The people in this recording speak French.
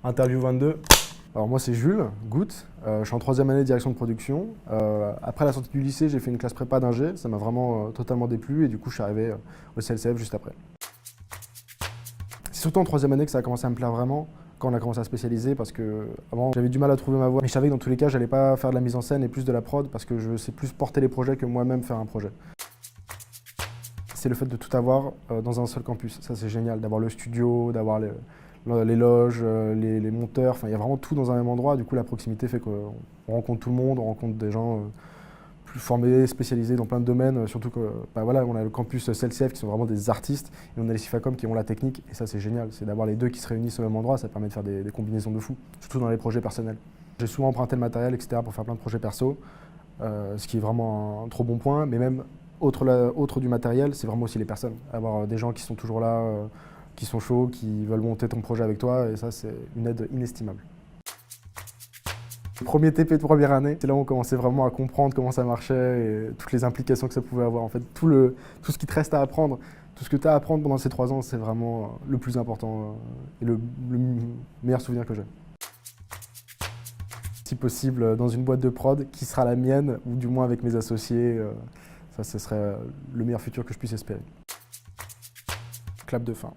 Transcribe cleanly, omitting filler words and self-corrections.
Interview 22. Alors moi c'est Jules Goutte, je suis en 3e année de direction de production. Après la sortie du lycée, j'ai fait une classe prépa d'ingé, ça m'a vraiment totalement déplu et du coup je suis arrivé au CLCF juste après. C'est surtout en 3e année que ça a commencé à me plaire vraiment, quand on a commencé à spécialiser, parce que avant j'avais du mal à trouver ma voie. Mais je savais que dans tous les cas, j'allais pas faire de la mise en scène et plus de la prod, parce que je sais plus porter les projets que moi-même faire un projet. C'est le fait de tout avoir dans un seul campus. Ça c'est génial, d'avoir le studio, d'avoir les loges, les monteurs, enfin il y a vraiment tout dans un même endroit. Du coup la proximité fait qu'on rencontre tout le monde, on rencontre des gens plus formés, spécialisés dans plein de domaines. Surtout que voilà, on a le campus CLCF qui sont vraiment des artistes et on a les Cifacom qui ont la technique. Et ça c'est génial, c'est d'avoir les deux qui se réunissent au même endroit, ça permet de faire des combinaisons de fou, surtout dans les projets personnels. J'ai souvent emprunté le matériel, etc. pour faire plein de projets perso, ce qui est vraiment un trop bon point, mais même autre du matériel, c'est vraiment aussi les personnes. Avoir des gens qui sont toujours là, qui sont chauds, qui veulent monter ton projet avec toi, et ça, c'est une aide inestimable. Le premier TP de première année, c'est là où on commençait vraiment à comprendre comment ça marchait et toutes les implications que ça pouvait avoir. En fait, tout ce qui te reste à apprendre, tout ce que tu as à apprendre pendant ces 3 ans, c'est vraiment le plus important et le meilleur souvenir que j'ai. Si possible, dans une boîte de prod qui sera la mienne, ou du moins avec mes associés. Ça, ce serait le meilleur futur que je puisse espérer. Clap de fin.